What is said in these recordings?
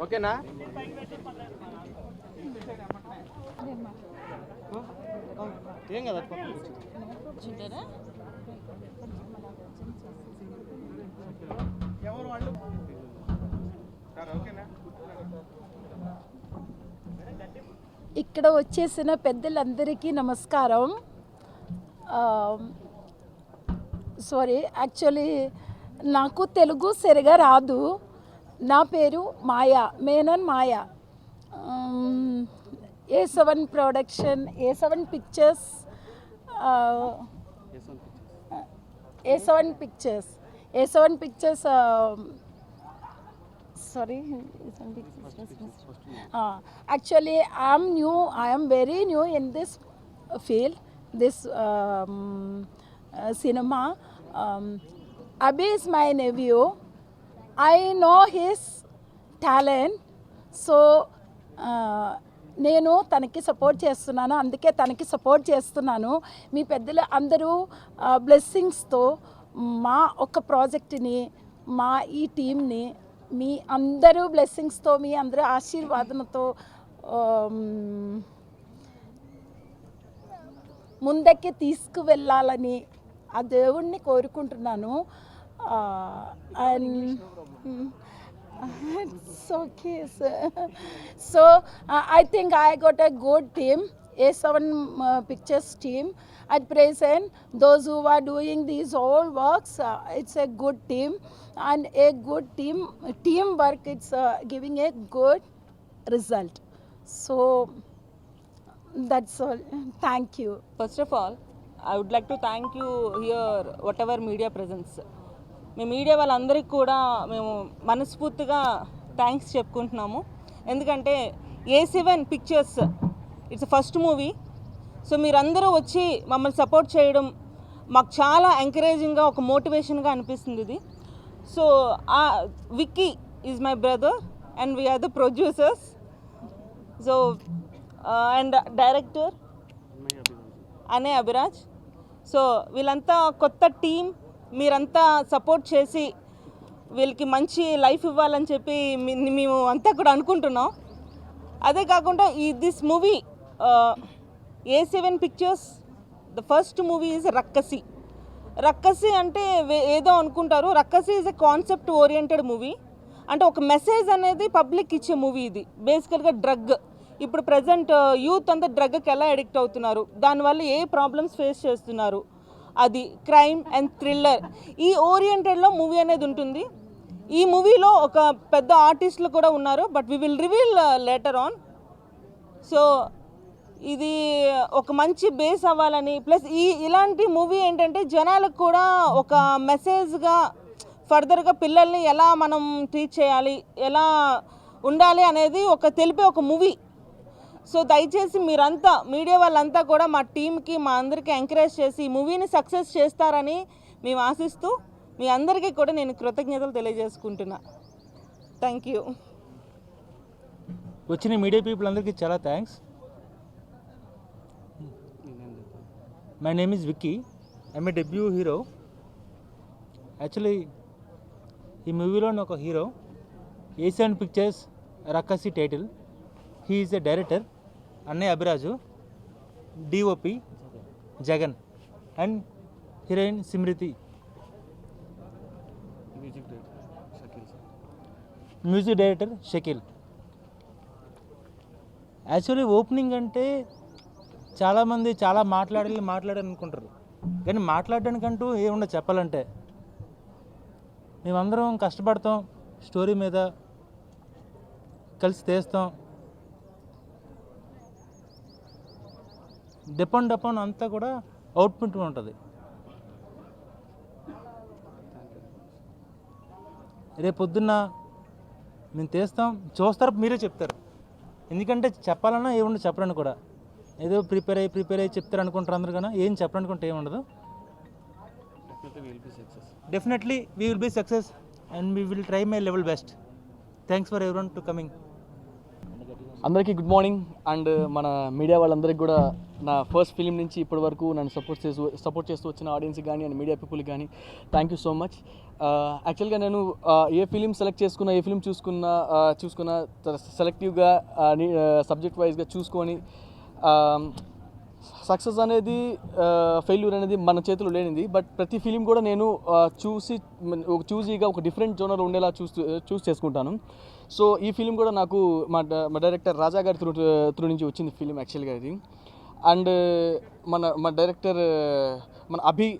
ఓకేనా? ఏం కదా ఎవరు వాళ్ళు ఓకేనా? ఇక్కడ వచ్చేసిన పెద్దలందరికీ నమస్కారం. సారీ, యాక్చువల్లీ నాకు తెలుగు సరిగా రాదు. నా పేరు మాయా, మేనన్ మాయా. A7 production, A7 pictures, sorry, actually I am very new in this field, this cinema. Abhi is my nephew. I know his talent, so నేను తనకి సపోర్ట్ చేస్తున్నాను. అందుకే తనకి సపోర్ట్ చేస్తున్నాను. మీ పెద్దలు అందరూ బ్లెస్సింగ్స్తో మా ఒక ప్రాజెక్ట్ని, మా ఈ టీంని, మీ అందరూ బ్లెస్సింగ్స్తో, మీ అందరూ ఆశీర్వాదంతో ముందಕ್ಕೆ తీసుకువెళ్ళాలని ఆ దేవుణ్ణి కోరుకుంటున్నాను. And it's okay, sir. So I think I got a good team, A7 Pictures team at present. Those who are doing these all works, it's a good team, and a good teamwork, it's giving a good result. So that's all. Thank you. First of all, I would like to thank you here, whatever media presence. Me media వాళ్ళందరికీ కూడా మేము మనస్ఫూర్తిగా thanks చెప్పుకుంటున్నాము. ఎందుకంటే A7 pictures it's first movie. So మీరందరూ వచ్చి మమ్మల్ని support చేయడం మాకు చాలా ఎంకరేజింగ్గా, ఒక మోటివేషన్గా అనిపిస్తుంది ఇది. So Vicky is my brother and we are the producers. So and director అనే అభిరాజ్. సో వీళ్ళంతా కొత్త టీం. మీరంతా సపోర్ట్ చేసి వీళ్ళకి మంచి లైఫ్ ఇవ్వాలని చెప్పి మేము అంతా కూడా అనుకుంటున్నాం. అదే కాకుండా this movie A7 Pictures the first movie is Rakkasi. Rakkasi అంటే ఏదో అనుకుంటారు. Rakkasi is a concept oriented movie. అంటే ఒక మెసేజ్ అనేది పబ్లిక్ ఇచ్చే మూవీ ఇది. బేసికల్గా డ్రగ్, ఇప్పుడు ప్రజెంట్ యూత్ అంతా డ్రగ్కి ఎలా అడిక్ట్ అవుతున్నారు, దానివల్ల ఏ ప్రాబ్లమ్స్ ఫేస్ చేస్తున్నారు, అది క్రైమ్ అండ్ థ్రిల్లర్ ఈ ఓరియంటెడ్లో మూవీ అనేది ఉంటుంది. ఈ మూవీలో ఒక పెద్ద ఆర్టిస్టులు కూడా ఉన్నారు, but we will reveal later on. So ఇది ఒక మంచి బేస్ అవ్వాలని, ప్లస్ ఇలాంటి మూవీ ఏంటంటే జనాలకు కూడా ఒక మెసేజ్గా ఫర్దర్గా పిల్లల్ని ఎలా మనం ట్రీట్ చేయాలి, ఎలా ఉండాలి అనేది తెలిపే ఒక మూవీ. సో దయచేసి మీరంతా మీడియా వాళ్ళంతా కూడా మా టీంకి, మా అందరికీ ఎంకరేజ్ చేసి ఈ మూవీని సక్సెస్ చేస్తారని మేము ఆశిస్తూ మీ అందరికీ కూడా నేను కృతజ్ఞతలు తెలియజేసుకుంటున్నా. Thank you. వచ్చిన మీడియా పీపుల్ అందరికీ చాలా thanks. My name is Vicky. I'm a debut hero. Actually ఈ మూవీలో ఒక hero. A7 Pictures Rakkasi title. He is a director అన్నయ్య Abhiraju, DOP Jagan and heroine Simriti. Music director Shakeel. Actually opening అంటే చాలామంది చాలా మాట్లాడాలనుకుంటారు, కానీ మాట్లాడడానికంటూ ఏముండదు. చెప్పాలంటే మేమందరం కష్టపడతాం, స్టోరీ మీద కలిసి తీస్తాం. డిపెండ్ అపాన్ అంతా కూడా అవుట్పుట్ ఉంటుంది. రేపు పొద్దున్న మేము తీస్తాం, చూస్తారు, మీరే చెప్తారు. ఎందుకంటే చెప్పాలన్నా ఏముండదు, చెప్పడానికి కూడా ఏదో ప్రిపేర్ అయ్యి చెప్తారు అనుకుంటారు అందరు. కానీ ఏం చెప్పాలనుకుంటే ఏముండదు. Definitely we will be success and we will try my level best. Thanks for everyone to coming. అందరికీ గుడ్ మార్నింగ్. అండ్ మన మీడియా వాళ్ళందరికీ కూడా నా ఫస్ట్ ఫిలిం నుంచి ఇప్పటి వరకు నన్ను సపోర్ట్ చేస్తూ వచ్చిన ఆడియన్స్కి కానీ అండ్ మీడియా పీపుల్కి కానీ థ్యాంక్ యూ సో మచ్. యాక్చువల్గా నేను ఏ ఫిలిం సెలెక్ట్ చేసుకున్నా, ఏ ఫిలిం చూసుకున్నా సెలెక్టివ్గా సబ్జెక్ట్ వైజ్గా చూసుకొని సక్సెస్ అనేది ఫెయిల్యూర్ అనేది మన చేతిలో లేనిది. బట్ ప్రతి ఫిలిం కూడా నేను చూసీగా ఒక డిఫరెంట్ జోనర్ ఉండేలా చూస్ చేసుకుంటాను. సో ఈ ఫిలిం కూడా నాకు మా డైరెక్టర్ రాజా గారి త్రూ నుంచి వచ్చింది ఫిలిం యాక్చువల్గా ఇది. అండ్ మన డైరెక్టర్ మన అభి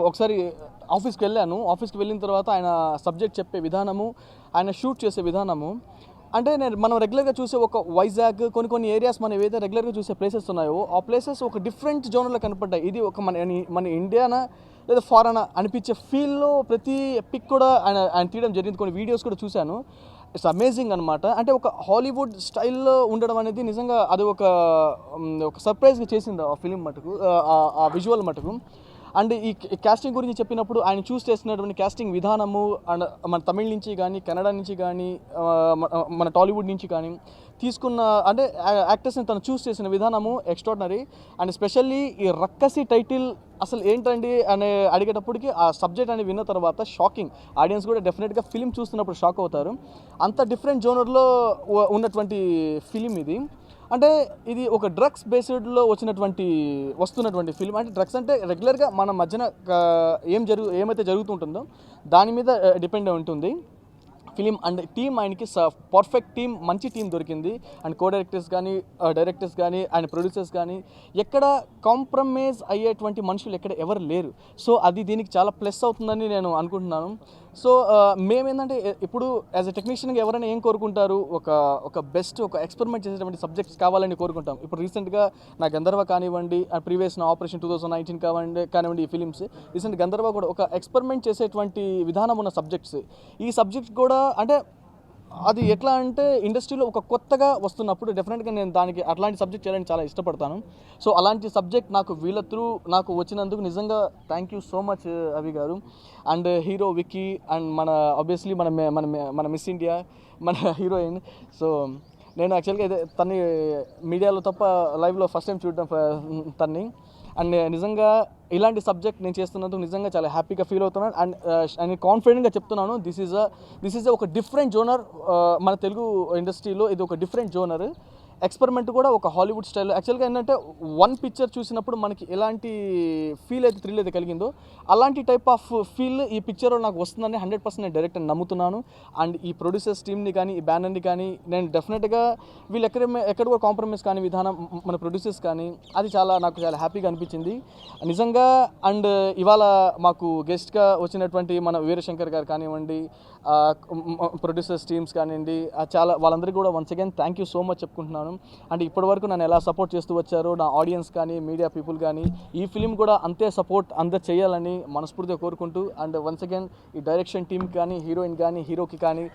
ఒకసారి ఆఫీస్కి ఆఫీస్కి వెళ్ళిన తర్వాత ఆయన సబ్జెక్ట్ చెప్పే విధానము, ఆయన షూట్ చేసే విధానము, అంటే మనం రెగ్యులర్గా చూసే ఒక వైజాగ్ కొన్ని ఏరియాస్ మనం ఏవైతే రెగ్యులర్గా చూసే ప్లేసెస్ ఉన్నాయో ఆ ప్లేసెస్ ఒక డిఫరెంట్ జోన్లో కనపడ్డాయి. ఇది ఒక మన ఇండియానా లేదా ఫారెనా అనిపించే ఫీల్లో ప్రతి పిక్ కూడా ఆయన తీయడం జరిగింది. కొన్ని వీడియోస్ కూడా చూశాను. ఇట్స్ అమేజింగ్ అనమాట. అంటే ఒక హాలీవుడ్ స్టైల్లో ఉండడం అనేది నిజంగా అది ఒక సర్ప్రైజ్గా చేసింది ఆ ఫిలిం మటుకు, ఆ విజువల్ మటుకు. అండ్ ఈ కాస్టింగ్ గురించి చెప్పినప్పుడు ఆయన చూస్ చేస్తున్నటువంటి కాస్టింగ్ విధానము అండ్ మన తమిళ నుంచి కానీ, కన్నడ నుంచి కానీ, మన టాలీవుడ్ నుంచి కానీ తీసుకున్న అంటే యాక్టర్స్ని తను చూస్ చేసిన విధానము ఎక్స్ట్రాడినరీ. అండ్ స్పెషల్లీ ఈ రక్కసి టైటిల్ అసలు ఏంటండి అని అడిగేటప్పటికి ఆ సబ్జెక్ట్ అని విన్న తర్వాత షాకింగ్. ఆడియన్స్ కూడా డెఫినెట్గా ఫిలిం చూస్తున్నప్పుడు షాక్ అవుతారు. అంత డిఫరెంట్ జోనర్లో ఉన్నటువంటి ఫిలిం ఇది. అంటే ఇది ఒక డ్రగ్స్ బేస్డ్లో వస్తున్నటువంటి ఫిలిం. అంటే డ్రగ్స్ అంటే రెగ్యులర్గా మన మధ్యన ఏమైతే జరుగుతుంటుందో దాని మీద డిపెండ్ ఉంటుంది ఫిలిం. అండ్ టీమ్ ఆయనకి పర్ఫెక్ట్ టీం, మంచి టీం దొరికింది. అండ్ డైరెక్టర్స్ కానీ అండ్ ప్రొడ్యూసర్స్ కానీ ఎక్కడ కాంప్రమైజ్ అయ్యేటువంటి మనుషులు ఎవరు లేరు. సో అది దీనికి చాలా ప్లస్ అవుతుందని నేను అనుకుంటున్నాను. సో మేమేంటంటే ఇప్పుడు యాజ్ ఎ టెక్నీషియన్గా ఎవరైనా ఏం కోరుకుంటారు, ఒక బెస్ట్ ఒక ఎక్స్పెరిమెంట్ చేసేటువంటి సబ్జెక్ట్స్ కావాలని కోరుకుంటాం. ఇప్పుడు రీసెంట్గా నా గంధర్వ కానివ్వండి, ప్రీవియస్ నా ఆపరేషన్ 2019 కానివ్వండి, ఈ ఫిలిమ్స్ రీసెంట్ గంధర్వ కూడా ఒక ఎక్స్పెరిమెంట్ చేసేటువంటి విధానం ఉన్న సబ్జెక్ట్స్. ఈ సబ్జెక్ట్స్ కూడా అంటే అది ఎట్లా అంటే ఇండస్ట్రీలో ఒక కొత్తగా వస్తున్నప్పుడు డెఫినెట్గా నేను దానికి అట్లాంటి సబ్జెక్ట్ చేయాలని చాలా ఇష్టపడతాను. సో అలాంటి సబ్జెక్ట్ నాకు వీళ్ళ త్రూ నాకు వచ్చినందుకు నిజంగా థ్యాంక్ యూ సో మచ్ అవి గారు. And hero Vicky and obviously మన మిస్ ఇండియా, మన హీరోయిన్. సో నేను యాక్చువల్గా తన్ని మీడియాలో తప్ప లైవ్లో ఫస్ట్ టైం చూడడం తన్ని. అండ్ నిజంగా ఇలాంటి సబ్జెక్ట్ నేను చేస్తున్నందుకు నిజంగా చాలా హ్యాపీగా ఫీల్ అవుతున్నాను. అండ్ కాన్ఫిడెంట్గా చెప్తున్నాను, దిస్ ఈజ్ ఒక డిఫరెంట్ జోనర్. మన తెలుగు ఇండస్ట్రీలో ఇది ఒక డిఫరెంట్ జోనర్. ఎక్స్పెరిమెంట్ కూడా ఒక హాలీవుడ్ స్టైల్. యాక్చువల్గా ఏంటంటే వన్ పిక్చర్ చూసినప్పుడు మనకి ఎలాంటి థ్రిల్ అయితే కలిగిందో అలాంటి టైప్ ఆఫ్ ఫీల్ ఈ పిక్చర్లో నాకు వస్తుందని 100% నేను డైరెక్ట్ అని నమ్ముతున్నాను. అండ్ ఈ ప్రొడ్యూసర్స్ టీమ్ని కానీ, ఈ బ్యానర్ని కానీ నేను డెఫినెట్గా వీళ్ళు ఎక్కడ కూడా కాంప్రమైజ్ కానీ విధానం మన ప్రొడ్యూసర్స్ కానీ అది నాకు చాలా హ్యాపీగా అనిపించింది నిజంగా. అండ్ ఇవాళ మాకు గెస్ట్గా వచ్చినటువంటి మన వీరశంకర్ గారు కానివ్వండి, ప్రొడ్యూసర్స్ టీమ్స్ కానివ్వండి, చాలా వాళ్ళందరికీ కూడా once again thank you so much చెప్పుకుంటున్నాను. అంటే ఇప్పటివరకు నన్ను ఎలా సపోర్ట్ చేస్తూ వచ్చారో నా ఆడియన్స్ కానీ, మీడియా పీపుల్ కానీ ఈ ఫిలిం కూడా అంతే సపోర్ట్ చేయాలని మనస్ఫూర్తిగా కోరుకుంటూ, అండ్ వన్స్ అగైన్ ఈ డైరెక్షన్ టీమ్ కానీ, హీరోయిన్ కానీ, హీరోకి కానీ,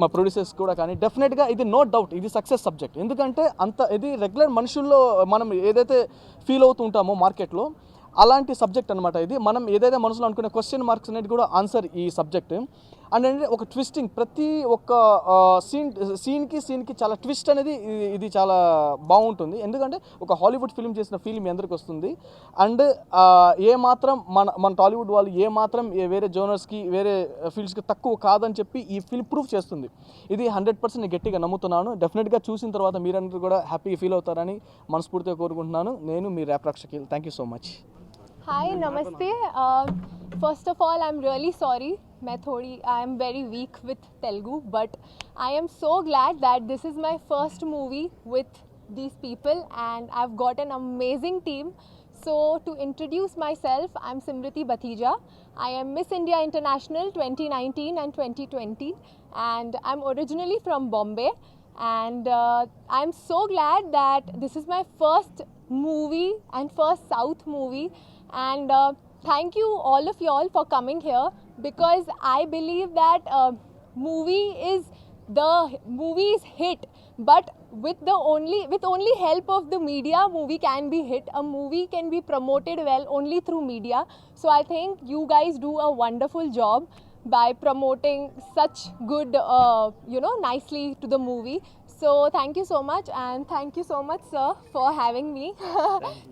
మా ప్రొడ్యూసర్స్ కూడా కానీ డెఫినెట్గా ఇది నో డౌట్ ఇది సక్సెస్ సబ్జెక్ట్. ఎందుకంటే ఇది రెగ్యులర్ మనుషుల్లో మనం ఏదైతే ఫీల్ అవుతూ ఉంటామో మార్కెట్లో అలాంటి సబ్జెక్ట్ అనమాట ఇది. మనం ఏదైతే మనసులో అనుకునే క్వశ్చన్ మార్క్స్ అనేది కూడా ఆన్సర్ ఈ సబ్జెక్ట్. అండ్ అంటే ఒక ట్విస్టింగ్ ప్రతి ఒక్క సీన్కి చాలా ట్విస్ట్ అనేది ఇది చాలా బాగుంటుంది. ఎందుకంటే ఒక హాలీవుడ్ ఫిలిం చేసిన ఫీల్ మీ అందరికి వస్తుంది. అండ్ ఏమాత్రం మన టాలీవుడ్ వాళ్ళు ఏమాత్రం వేరే జోనర్స్కి, వేరే ఫీల్డ్స్కి తక్కువ కాదని చెప్పి ఈ ఫిల్మ్ ప్రూఫ్ చేస్తుంది. ఇది 100% గట్టిగా నమ్ముతున్నాను. డెఫినెట్గా చూసిన తర్వాత మీరందరూ కూడా హ్యాపీగా ఫీల్ అవుతారని మనస్ఫూర్తిగా కోరుకుంటున్నాను. నేను మీ rap Rakshaki. Thank you so much. Hi, namaste. First of all, I'm really sorry. I am very weak with Telugu, but I am so glad that this is my first movie with these people and I've got an amazing team. So to introduce myself, I'm Simriti Bathija. I am Miss India International 2019 and 2020 and I'm originally from Bombay. And I'm so glad that this is my first movie and first South movie. And thank you all of y'all for coming here because I believe that movie is hit, but with only help of the media, movie can be hit. A movie can be promoted well only through media. So I think you guys do a wonderful job by promoting such good, nicely to the movie. So thank you so much, and thank you so much, sir, for having me.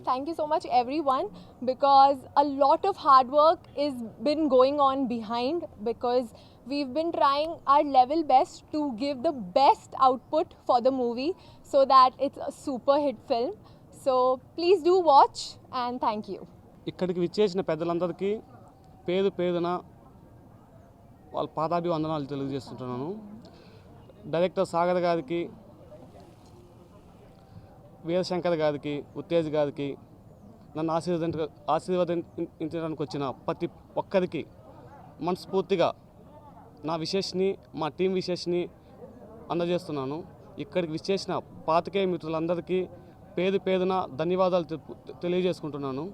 Thank you so much, everyone, because a lot of hard work is been going on behind, because we've been trying our level best to give the best output for the movie so that it's a super hit film. So please do watch, and thank you. ఇక్కడికి విచ్చేసిన పెద్దలందరికీ పేరు పేరున వాళ్ళ పాదాభివందనాలు తెలియజేస్తుంటున్నాను. Director Sagar గారికి, వీరశంకర్ గారికి, ఉత్తేజ్ గారికి, నన్ను ఆశీర్వదించడానికి వచ్చిన ప్రతి ఒక్కరికి మనస్ఫూర్తిగా నా విశేష్ని, మా టీం విశేష్ని అందజేస్తున్నాను. ఇక్కడికి విచ్చేసిన పాతికేయ మిత్రులందరికీ పేరు పేరున ధన్యవాదాలు తెలియజేసుకుంటున్నాను.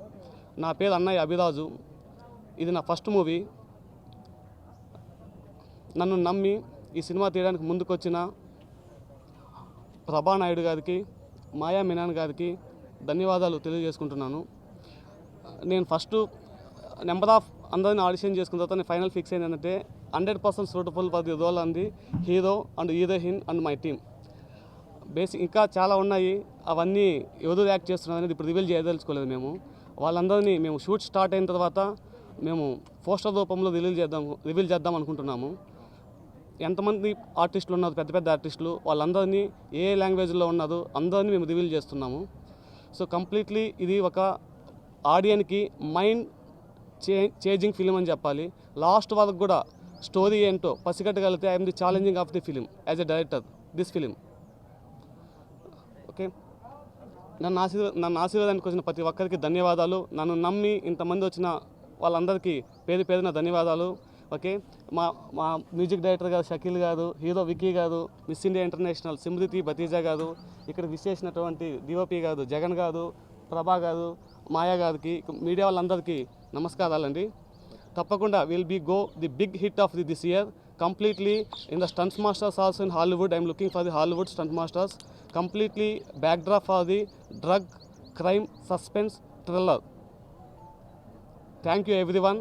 నా పేరు అన్నయ్య అభిరాజు. ఇది నా ఫస్ట్ మూవీ. నన్ను నమ్మి ఈ సినిమా తీయడానికి ముందుకొచ్చిన ప్రభానాయుడు గారికి, మాయా మీనాన్ గారికి ధన్యవాదాలు తెలియజేసుకుంటున్నాను. నేను ఫస్ట్ నెంబర్ ఆఫ్ అందరిని ఆడిషన్ చేసుకున్న తర్వాత నేను ఫైనల్ ఫిక్స్ అయింది ఏంటంటే 100% సూటబుల్ ఫర్ ది రోల్ అంది hero and heroine and my team. Basic ఇంకా చాలా ఉన్నాయి, అవన్నీ ఎవరు యాక్ట్ చేస్తున్నారు అనేది ఇప్పుడు రివీల్ చేయదలుచుకోలేదు. వాళ్ళందరినీ మేము షూట్ స్టార్ట్ అయిన తర్వాత మేము పోస్టర్ రూపంలో రివీల్ చేద్దాం అనుకుంటున్నాము. ఎంతమంది ఆర్టిస్టులు ఉన్నారు, పెద్ద పెద్ద ఆర్టిస్టులు, వాళ్ళందరినీ ఏ లాంగ్వేజ్లో ఉన్నారు అందరినీ మేము రివీల్ చేస్తున్నాము. సో కంప్లీట్లీ ఇది ఒక ఆడియన్కి మైండ్ చేంజింగ్ ఫిలిం అని చెప్పాలి. లాస్ట్ వరకు కూడా స్టోరీ ఏంటో పసిగట్టగలిగితే I'm the challenging of the film as a director this film. Okay, నన్ను ఆశీర్వాదానికి వచ్చిన ప్రతి ఒక్కరికి ధన్యవాదాలు. నన్ను నమ్మి ఇంతమంది వచ్చిన వాళ్ళందరికీ పేరు పేరున ధన్యవాదాలు. ఓకే, మా మ్యూజిక్ డైరెక్టర్ గారు షకీల్ గారు, హీరో విక్కీ గారు, మిస్ ఇండియా ఇంటర్నేషనల్ సిమ్రితి భతీజా గారు, ఇక్కడ విశేషినటువంటి డిఓపి గారు జగన్ గారు, ప్రభా గారు, మాయా గారికి, మీడియా వాళ్ళందరికీ నమస్కారాలండి. తప్పకుండా will be go the big hit of this year completely in the stunts masters also in Hollywood. I'm looking for the Hollywood stunt masters. Completely backdrop for the drug, crime, suspense, thriller. Thank you everyone.